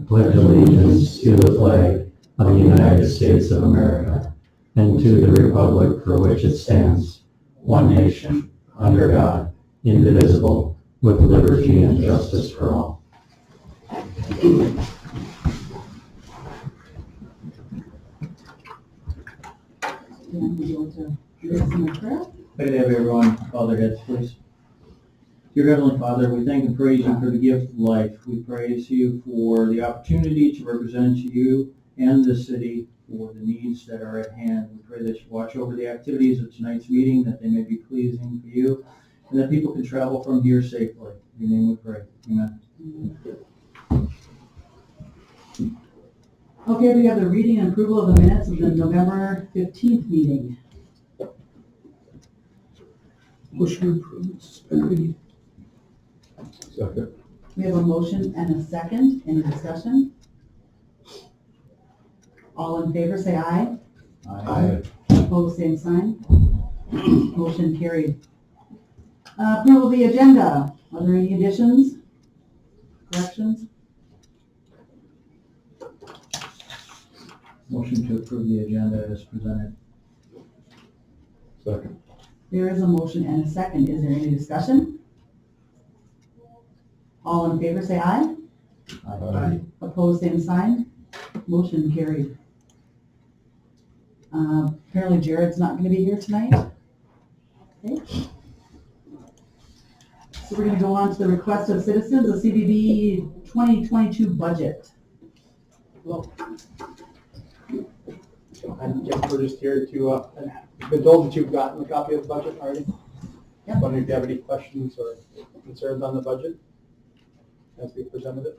pledge allegiance to the flag of the United States of America and to the republic for which it stands, one nation, under God, indivisible, with liberty and justice for all. I could have everyone bow their heads, please. Dear Heavenly Father, we thank and praise you for the gift of life. We praise you for the opportunity to represent you and the city for the needs that are at hand. We pray that you watch over the activities of tonight's meeting, that they may be pleasing for you, and that people can travel from here safely. In your name we pray. Amen. Okay, we have the reading and approval of the minutes of the November 15th meeting. Motion approved, suspend reading. Second. We have a motion and a second. Any discussion? All in favor, say aye. Aye. Opposed, same sign. Motion carried. Approval of the agenda. Are there any additions? Corrections? Motion to approve the agenda as presented. Second. There is a motion and a second. Is there any discussion? All in favor, say aye. Aye. Opposed, same sign. Motion carried. Apparently Jared's not going to be here tonight. Okay. So we're going to go on to the request of citizens, the CBB 2022 budget. Well, I'm just we're just here to, I've been told that you've gotten a copy of the budget already. Yep. Wondering if you have any questions or concerns on the budget as we presented it.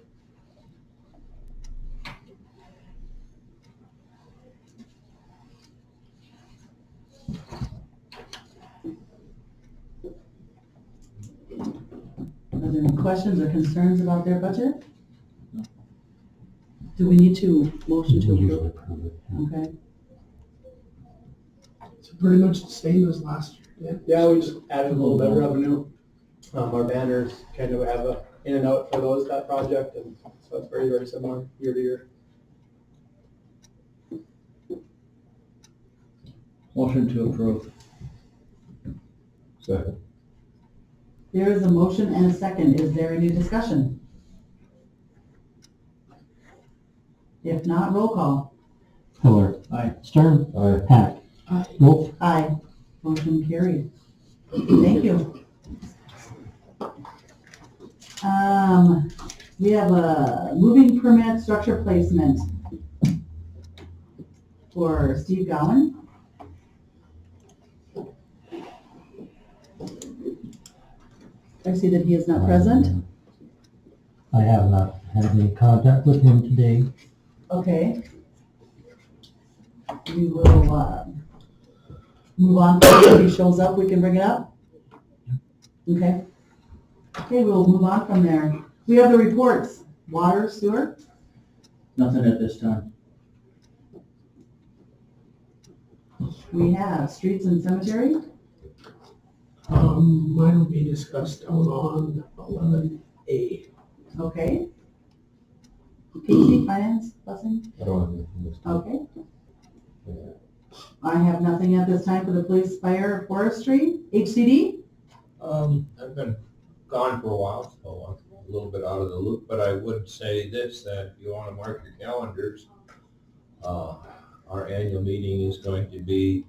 Are there any questions or concerns about their budget? No. Do we need to motion to approve? Okay. So pretty much the same as last year. Yeah, we just added a little bit of revenue. Our banners kind of have a in and out for that project, and so it's very, very similar year to year. Motion to approve. Second. There is a motion and a second. Is there any discussion? If not, roll call. Hiller. Aye. Stern. Aye. Hack. Aye. Wolf. Aye. Motion carried. Thank you. We have a moving permit structure placement for Steve Gowan. I see that he is not present. I have not had any contact with him today. Okay. We will move on. If he shows up, we can bring it up. Okay. Okay, we'll move on from there. We have the reports. Water, sewer. Nothing at this time. We have streets and cemetery. Mine will be discussed out on 11A. Okay. PC, finance, busing. I don't have anything this time. Okay. I have nothing at this time for the police, fire, forestry, HCD. I've been gone for a while, so I'm a little bit out of the loop, but I would say this, that if you want to mark your calendars, our annual meeting is going to be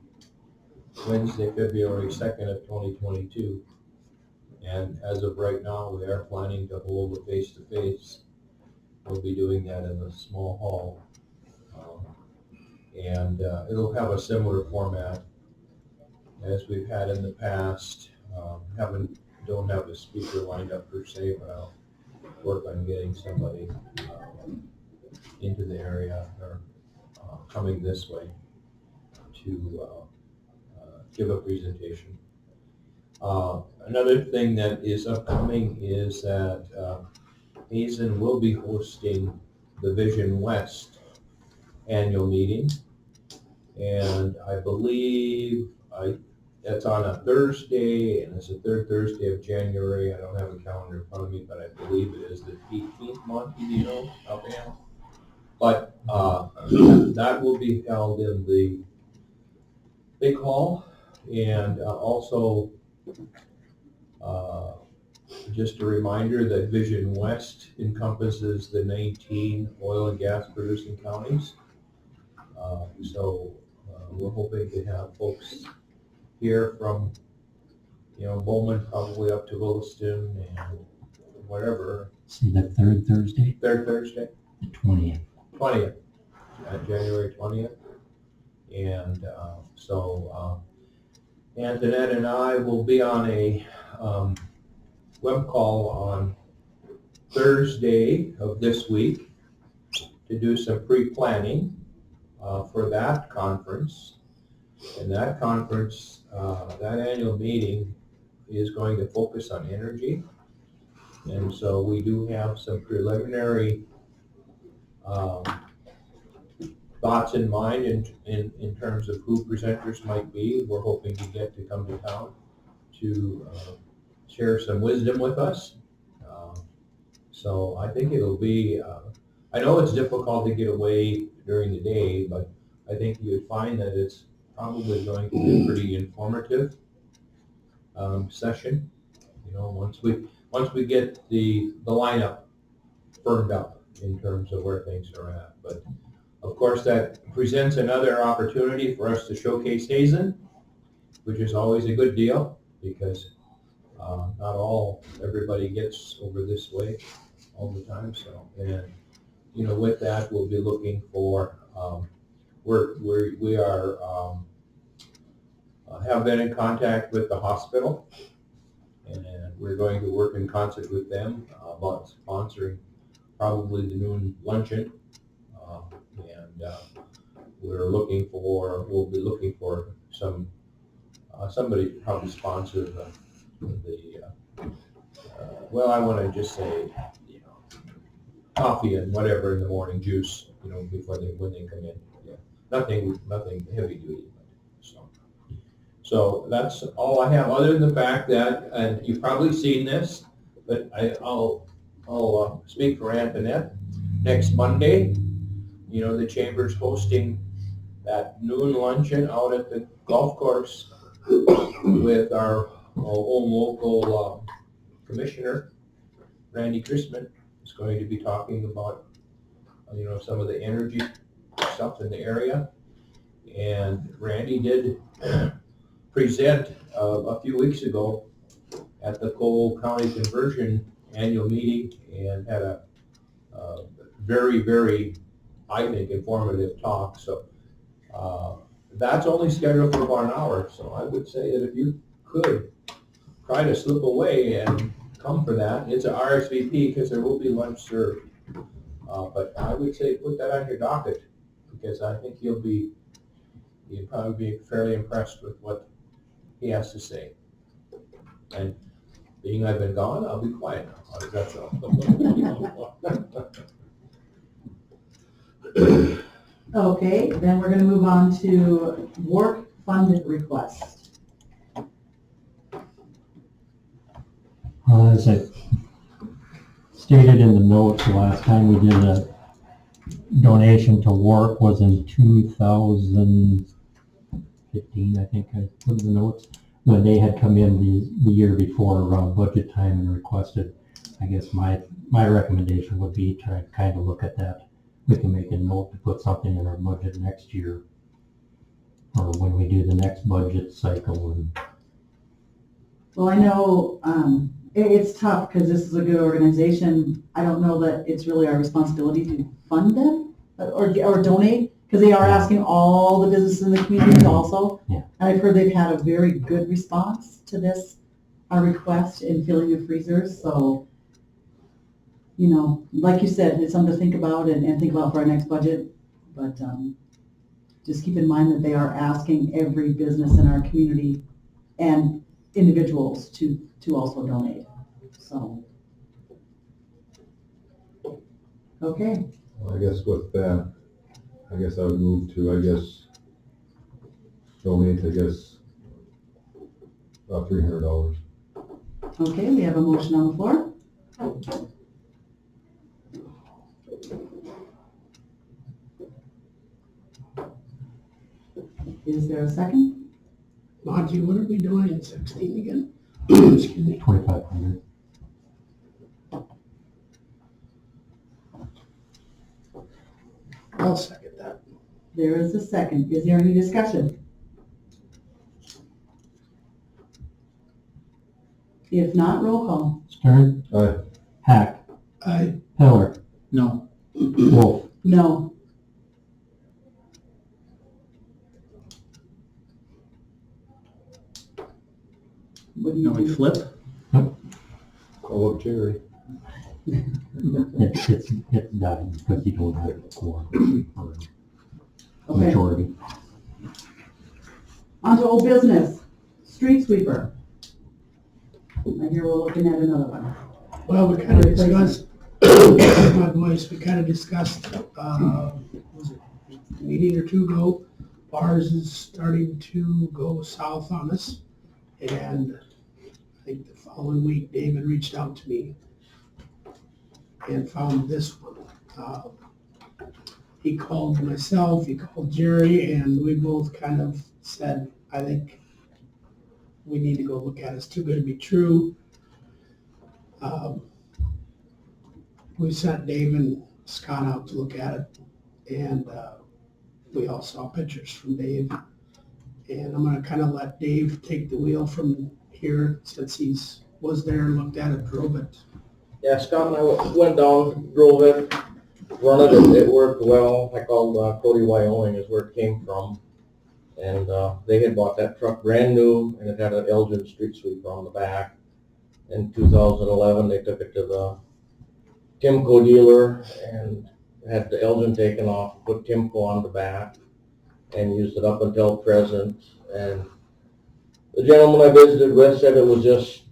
Wednesday, February 2nd of 2022. And as of right now, we are planning to hold a face-to-face. We'll be doing that in a small hall. And it'll have a similar format as we've had in the past. Don't have a speaker lined up per se, but I'll work on getting somebody into the area or coming this way to give a presentation. Another thing that is upcoming is that Hazen will be hosting the Vision West annual meeting, and I It's on a Thursday, and it's the third Thursday of January. I don't have a calendar in front of me, but I believe it is the 18th month, do you know, offhand? But that will be held in the big hall, and also just a reminder that Vision West encompasses the 19 oil and gas producing counties. So we're hoping to have folks here from, Bowman probably up to Williston and whatever. See, the third Thursday, Third Thursday, the 20th. 20th, January 20th. And so Antoinette and I will be on a web call on Thursday of this week to do some pre-planning for that conference. And that conference, that annual meeting is going to focus on energy. And so we do have some preliminary thoughts in mind in terms of who presenters might be. We're hoping to get to come to town to share some wisdom with us. So I think it'll be, I know it's difficult to get away during the day, but I think you'd find that it's probably going to be a pretty informative session. Once we get the lineup firmed up in terms of where things are at. But of course, that presents another opportunity for us to showcase Hazen, which is always a good deal because not everybody gets over this way all the time. So, and with that, we'll be looking for we are have been in contact with the hospital, and we're going to work in concert with them about sponsoring probably the noon luncheon, and we'll be looking for somebody to probably sponsor the well, I want to just say, coffee and whatever in the morning, juice, before when they come in. Yeah. Nothing heavy duty. So that's all I have, other than the fact that, and you've probably seen this, but I'll speak for Antoinette. Next Monday, the chamber's hosting that noon luncheon out at the golf course with our own local commissioner, Randy Chrisman, is going to be talking about, some of the energy stuff in the area. And Randy did present a few weeks ago at the Cole County Conversion annual meeting and had a very, very, I think, informative talk. So that's only scheduled for about an hour. So I would say that if you could try to slip away and come for that, it's a RSVP because there will be lunch served. But I would say put that on your docket because I think you'll probably be fairly impressed with what he has to say. And being I've been gone, I'll be quiet now. How does that sound? Okay, then we're gonna move on to work funded request. As I stated in the notes, the last time we did a donation to work was in 2015, I think I put in the notes, when they had come in the year before around budget time and requested. I guess my recommendation would be to kind of look at that. We can make a note to put something in our budget next year or when we do the next budget cycle. Well, I know it's tough because this is a good organization. I don't know that it's really our responsibility to fund them or donate because they are asking all the businesses in the community also. Yeah. And I've heard they've had a very good response to this, our request in filling the freezers. So, like you said, it's something to think about and think about for our next budget. But just keep in mind that they are asking every business in our community and individuals to also donate. So, okay. Well, I guess with that, I would move to, donate, About $300. Okay, we have a motion on the floor. Is there a second? Monty, what are we doing in 16 again? Excuse me. 2,500. I'll second that. There is a second. Is there any discussion? If not, roll call. Stern. Aye. Hack. Aye. Heller. No. Wolf. No. What do Now you we do? flip? Oh, look, Jerry. It's died because you don't have a quorum or Okay, majority. on to old business. Street sweeper. I hear we're looking at another one. Well, we kind of discussed, my voice, we kind of discussed, was it a meeting or two ago? Ours is starting to go south on us. And I think the following week, David reached out to me and found this one. He called myself, he called Jerry, and we both kind of said, I think we need to go look at it. It's too good to be true. We sent Dave and Scott out to look at it, and we all saw pictures from Dave. And I'm gonna kind of let Dave take the wheel from here, since he's was there, looked at it, drove it. Yeah, Scott and I went down, drove it, run it, it worked well. I called Cody, Wyoming is where it came from. And they had bought that truck brand new, and it had an Elgin street sweeper on the back. In 2011, they took it to the Timco dealer and had the Elgin taken off, put Timco on the back, and used it up until present. And the gentleman I visited with said it was just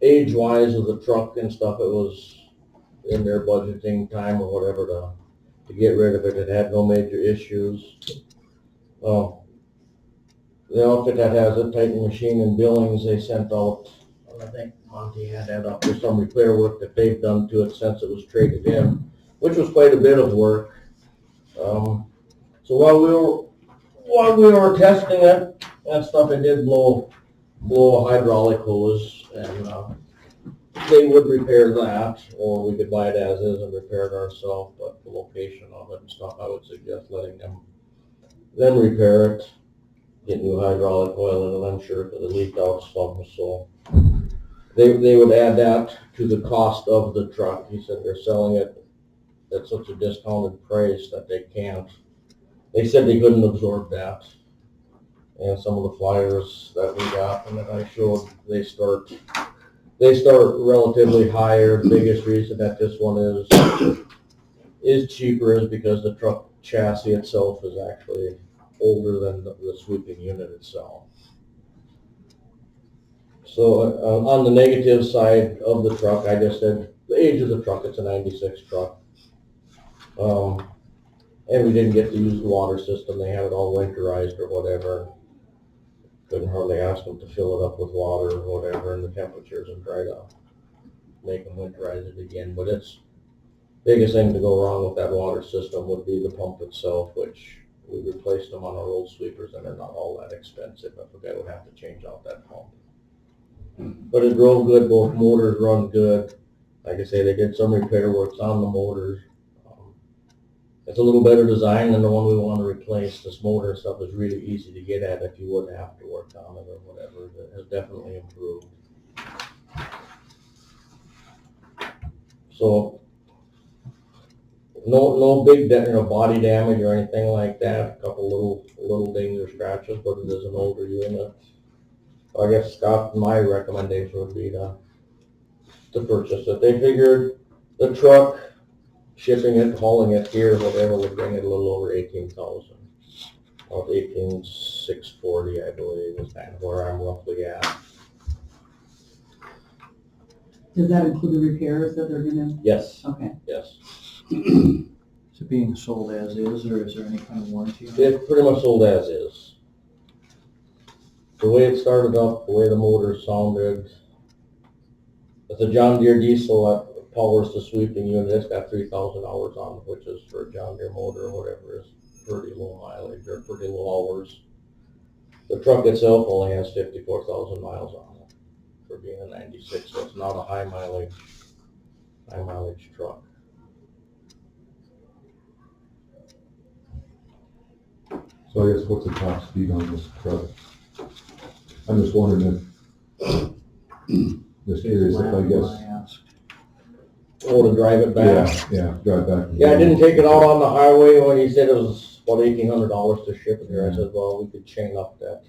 age-wise of the truck and stuff, it was in their budgeting time or whatever to get rid of it. It had no major issues. The outfit that has a Titan machine in Billings, they sent out, I think Monty had that up, there's some repair work that they've done to it since it was traded in, which was quite a bit of work. So while we were testing it, that stuff, it did blow a hydraulic hose, and they would repair that, or we could buy it as is and repair it ourselves, but the location of it and stuff, I would suggest letting them repair it, get new hydraulic oil in it, I'm sure, because it leaked out some, so they would add that to the cost of the truck. He said they're selling it at such a discounted price that they can't. They said they couldn't absorb that. And some of the flyers that we got and that I showed, they start relatively higher. The biggest reason that this one is cheaper is because the truck chassis itself is actually older than the sweeping unit itself. So on the negative side of the truck, I just said the age of the truck, it's a 96 truck. And we didn't get to use the water system. They had it all winterized or whatever. Couldn't hardly ask them to fill it up with water or whatever, and the temperatures and try to make them winterize it again. But it's biggest thing to go wrong with that water system would be the pump itself, which we replaced them on our old sweepers, and they're not all that expensive. I forget we'd have to change out that pump. But it drove good. Both motors run good. Like I say, they did some repair works on the motors. It's a little better design than the one we want to replace. This motor and stuff is really easy to get at if you would have to work on it or whatever. It has definitely improved. So no big body damage or anything like that. A couple little dings or scratches, but it is an older unit. So I guess Scott, my recommendation would be to purchase it. They figured the truck, shipping it, hauling it here, whatever, would bring it a little over 18,000. About 18,640, I believe, is kind of where I'm roughly at. Does that include the repairs that they're gonna? Yes, Okay. yes. Is it being sold as is, or is there any kind of warranty on it? It's pretty much sold as is. the way it started up, the way the motor sounded, it's a John Deere diesel that powers the sweeping unit. It's got 3,000 hours on it, which is for a John Deere motor or whatever is pretty low mileage or pretty low hours. The truck itself only has 54,000 miles on it for being a 96, so it's not a high mileage truck. So I guess what's the top speed on this truck? I'm just wondering if, just curious if I guess. Oh, to drive it back? Yeah, drive back. Yeah, I didn't take it out on the highway when he said it was about $1,800 to ship it here. I said, well, we could chain up that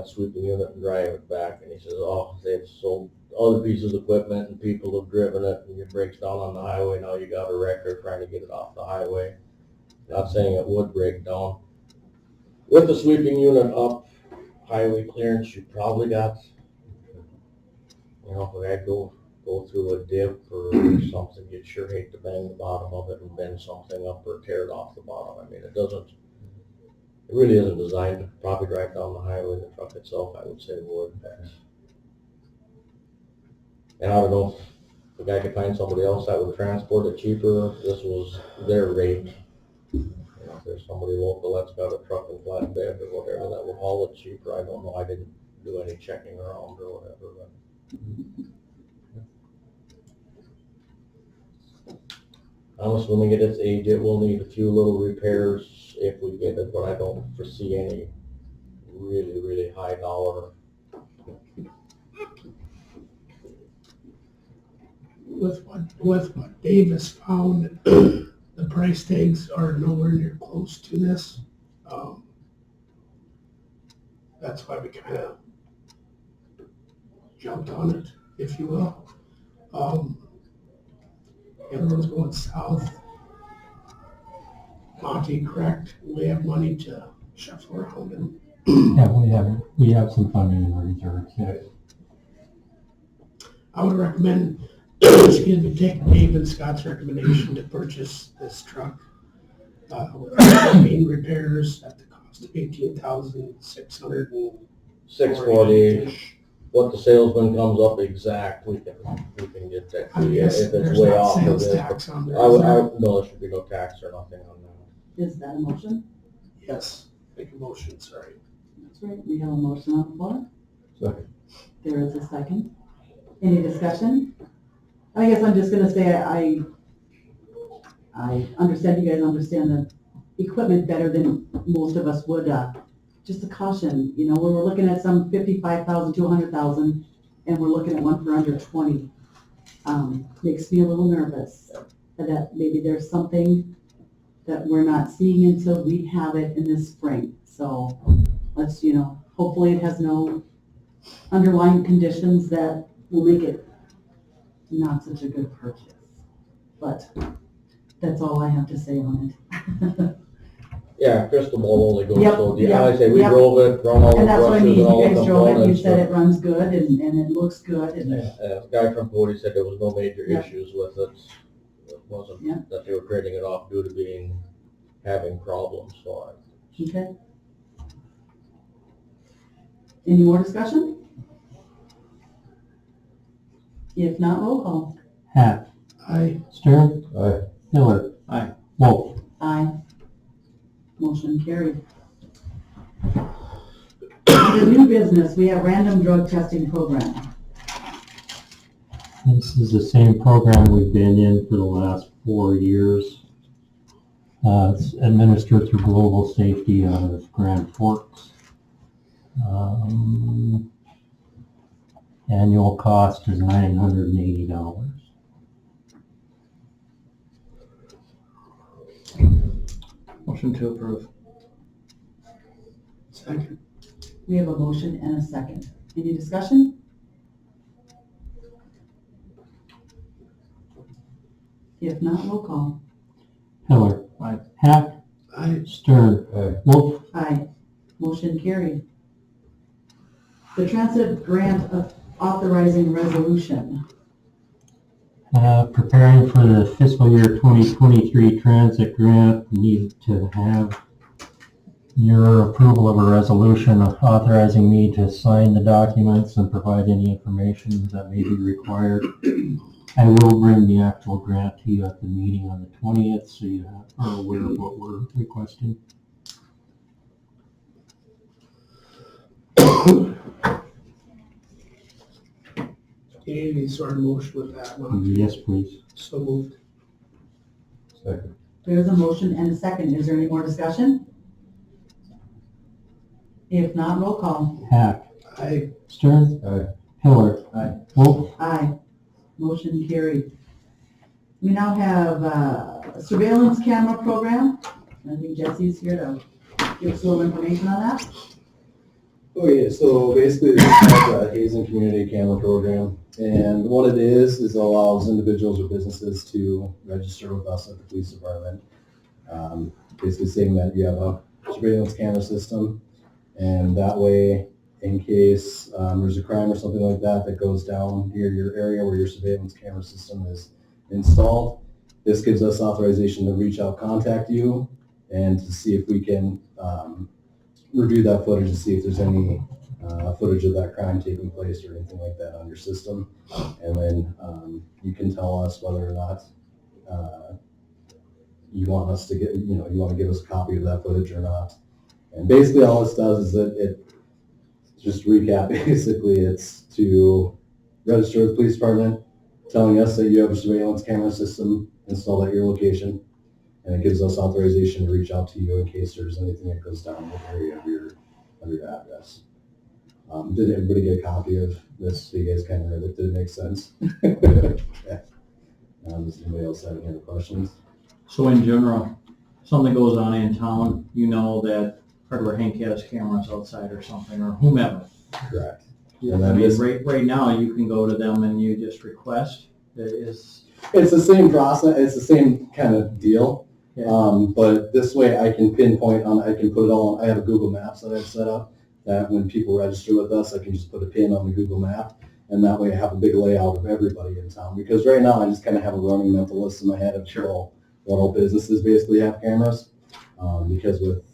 sweeping unit and drive it back. And he says, oh, they've sold other pieces of equipment and people have driven it and it breaks down on the highway. Now you got a record trying to get it off the highway. Not saying it would break down. With the sweeping unit up, highway clearance, you probably got, if I had to go through a dip or something, you'd sure hate to bang the bottom of it and bend something up or tear it off the bottom. I mean, it really isn't designed to probably drive down the highway. The truck itself, I would say, would. And I don't know if the guy could find somebody else that would transport it cheaper. This was their rate. If there's somebody local that's got a truck and flatbed or whatever that would haul it cheaper, I don't know. I didn't do any checking around or whatever. But I'm assuming at its age it will need a few little repairs if we get it, but I don't foresee any really, really high dollar. With what Dave has found, the price tags are nowhere near close to this. That's why we kind of jumped on it, if you will. Everyone's going south. Monty, correct? We have money to shuffle around and. Yeah, we have some funding in reserve, yeah. I would recommend, excuse me, take Dave and Scott's recommendation to purchase this truck with main repairs at the cost of $18,600. $640. What the salesman comes up exact, we can get that. I guess if it's there's way not off of sales this. tax on there. No, there should be no tax or nothing on that. Is that a motion? Yes, make a motion, sorry. That's right, we have a motion on the floor. Second. There is a second. Any discussion? I guess I'm just gonna say I understand you guys understand the equipment better than most of us would. Just a caution, when we're looking at some 55,000 to 100,000 and we're looking at one for under 20, makes me a little nervous that maybe there's something that we're not seeing until we have it in this spring. So let's, hopefully it has no underlying conditions that will make it not such a good purchase. But that's all I have to say on it. Yeah, crystal ball only goes Yep, so deep. yep, Like I say, we yep. drove it, run all the And that's what I brushes mean, and all you the guys drove it, you components. said it runs good and it looks good and. The guy from Cody said there was no major Yep. issues with it. It wasn't Yep. that they were trading it off due to having problems, so Okay. Any more discussion? If not, roll call. Hack, Aye. Stern, Aye. Miller. Aye. Wolf. Aye. Motion carried. Under new business, we have random drug testing program. This is the same program we've been in for the last 4 years. It's administered through Global Safety out of Grand Forks. Annual cost is $980. Motion to approve. Second. We have a motion and a second. Any discussion? If not, roll call. Miller. Aye. Hack, Aye. Stern, Aye. Wolf. Aye. Motion carried. The transit grant of authorizing resolution. Preparing for the fiscal year 2023 transit grant, need to have your approval of a resolution authorizing me to sign the documents and provide any information that may be required. I will bring the actual grant to you at the meeting on the 20th, so you are aware of what we're requesting. Any sort of motion with that one? Yes, please. So moved. Second. There's a motion and a second. Is there any more discussion? If not, roll call. Hack. Aye. Stern. Aye. Pillar. Aye. Wolf. Aye. Motion carried. We now have a surveillance camera program. I think Jesse's here to give us a little information on that. Okay, so basically this is a Hazen Community Camera Program, and what it is it allows individuals or businesses to register with us at the police department. Basically saying that you have a surveillance camera system, and that way, in case there's a crime or something like that that goes down near your area where your surveillance camera system is installed, this gives us authorization to reach out, contact you, and to see if we can review that footage to see if there's any footage of that crime taking place or anything like that on your system. And then you can tell us whether or not you want us to get, you want to give us a copy of that footage or not. And basically all this does is just to recap, basically it's to register with the police department, telling us that you have a surveillance camera system installed at your location, and it gives us authorization to reach out to you in case there's anything that goes down in the area of your address. Did everybody get a copy of this so you guys kind of read it? Did it make sense? Yeah. Does anybody else have any other questions? So in general, something goes on in town, you know that Hardware Hank has cameras outside or something, or whomever. Correct. I And then mean, this, right now, you can go to them and you just request. It's it's the same process, it's the same kind of deal. Yeah. But this way I can pinpoint I can put it all, I have a Google Maps that I've set up, that when people register with us, I can just put a pin on the Google map, and that way I have a big layout of everybody in town. Because right now I just kind of have a running mental list in my head of what all businesses basically have cameras. Because with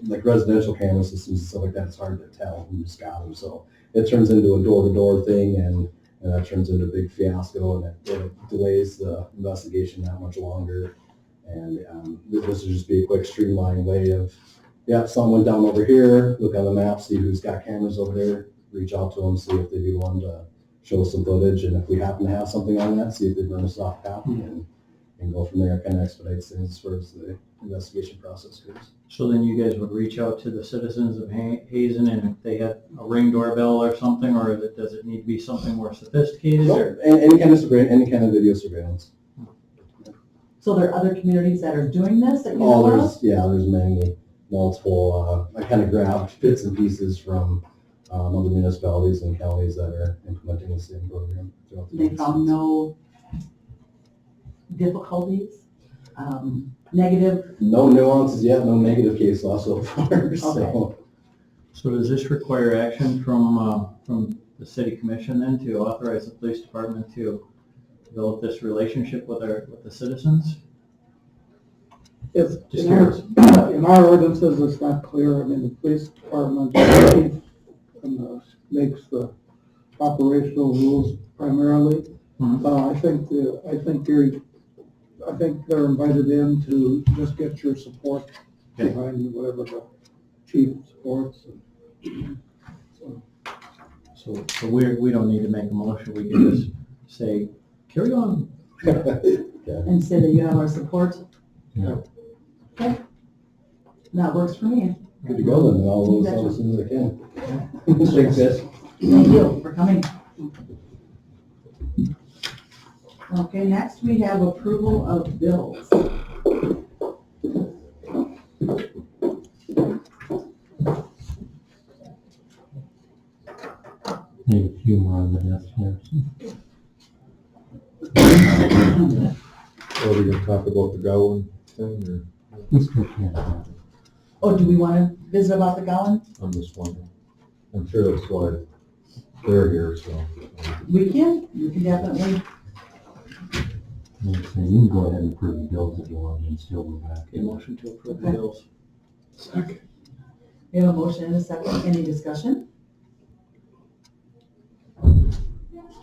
like residential camera systems and stuff like that, it's hard to tell who's got them. So it turns into a door-to-door thing, and that turns into a big fiasco, and it delays the investigation that much longer. And this would just be a quick streamlined way of, someone went down over here, look on the map, see who's got cameras over there, reach out to them, see if they'd be willing to show us some footage, and if we happen to have something on that, see if they burn a soft copy, and go from there. It kind of expedites things as far as the investigation process goes. So then you guys would reach out to the citizens of Hazen, and if they had a Ring doorbell or something, or does it need to be something more sophisticated? Nope. Any kind of video surveillance. So there are other communities that are doing this that you know of? There's many, multiple, I kind of grabbed bits and pieces from other municipalities and counties that are implementing the same program. They found no difficulties, negative? No nuances yet, no negative case law so far, so. So does this require action from the city commission then to authorize the police department to develop this relationship with the citizens? It's, Just in our ordinances, it's not clear. I mean, the police department makes the operational rules primarily. Mhm. I think they're invited in to just get your support behind whatever the chief supports. So we don't need to make a motion, we can just say, carry on. And say that you have our support? Yeah. Okay. That works for me. Good to go then, I'll let us know as soon as I can. Thanks, guys. Thank you for coming. Okay, next we have approval of bills. Need a few more on the desk here. Are we gonna talk about the Gowan thing, or We still can't. Oh, do we want to visit about the Gowan? I'm just wondering? I'm sure that's why they're here, so. We can definitely. So you can go ahead and approve the bills if you want, and still go back. Okay, motion to approve the Okay. bills. Second. We have a motion and a second. Any discussion?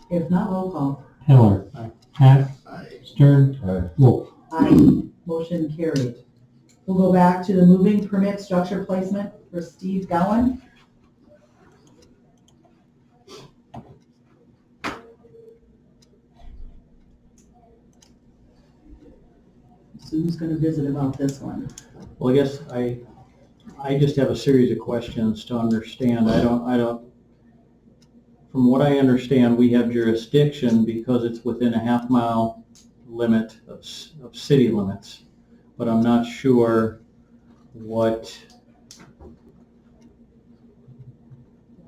If not, roll call. Pillar. Hack. Stern. Aye. Wolf. Aye. Motion carried. We'll go back to the moving permit structure placement for Steve Gowan. Sue's gonna visit about this one. Well, I guess I just have a series of questions to understand. I don't, from what I understand, we have jurisdiction because it's within a half-mile limit of city limits. But I'm not sure what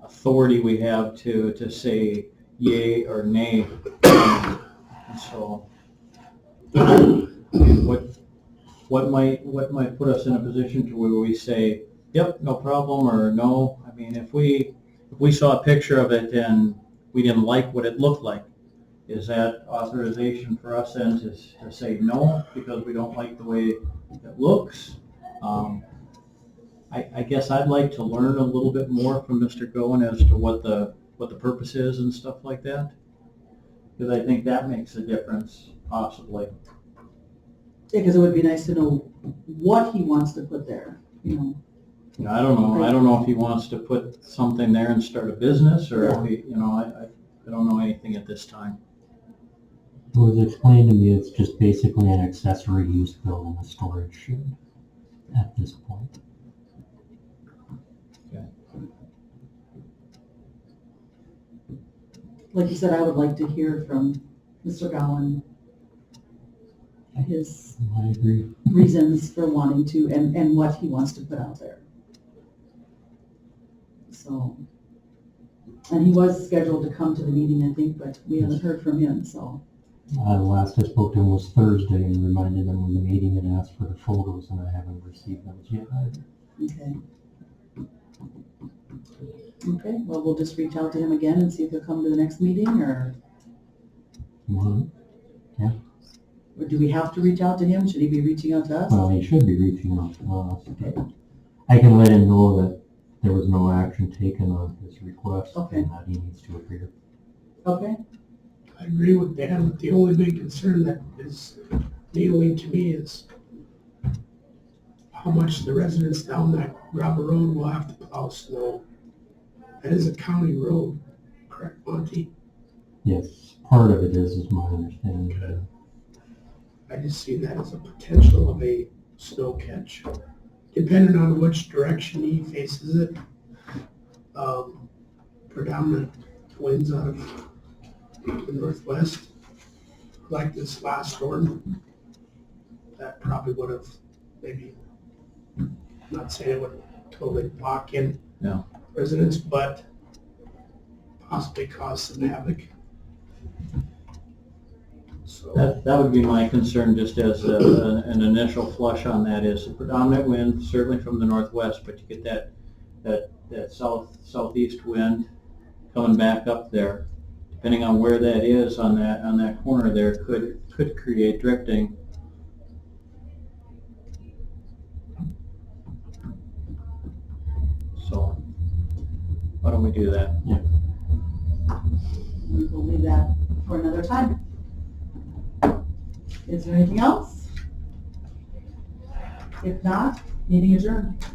authority we have to say yay or nay. And so, what might put us in a position to where we say, yep, no problem, or no? I mean, if we saw a picture of it and we didn't like what it looked like, is that authorization for us then to say no because we don't like the way it looks? I guess I'd like to learn a little bit more from Mr. Goen as to what the purpose is and stuff like that, because I think that makes a difference possibly. Yeah, because it would be nice to know what he wants to put there, you know. I don't know. I don't know if he wants to put something there and start a business, or if he, I don't know anything at this time. It was explained to me it's just basically an accessory use building, a storage shed at this point. Like you said, I would like to hear from Mr. Gowan his I agree. reasons for wanting to and what he wants to put out there. So, and he was scheduled to come to the meeting, I think, but we haven't heard from him, so. The last I spoke to him was Thursday and reminded him of the meeting and asked for the photos, and I haven't received those yet either. Okay. Okay, well, we'll just reach out to him again and see if he'll come to the next meeting, or do we have to reach out to him? Should he be reaching out to us? Well, he should be reaching out to us. Okay. I can let him know that there was no action taken on his request and that he needs to appear. Okay. I agree with Dan, but the only big concern that is dealing to me is how much the residents down that gravel road will have to plow snow. That is a county road, correct, Monty? Yes, part of it is my understanding. Okay. I just see that as a potential of a snow catch, depending on which direction he faces it. Predominant winds out of the northwest, like this last storm, that probably would have maybe, not saying it would totally block in residents, but possibly cause some havoc. So That would be my concern, just as an initial flush on that, is the predominant wind, certainly from the northwest, but you get that southeast wind coming back up there. Depending on where that is on that corner there, could create drifting. So why don't we do that? Yeah. We'll leave that for another time. Is there anything else? If not, meeting adjourned.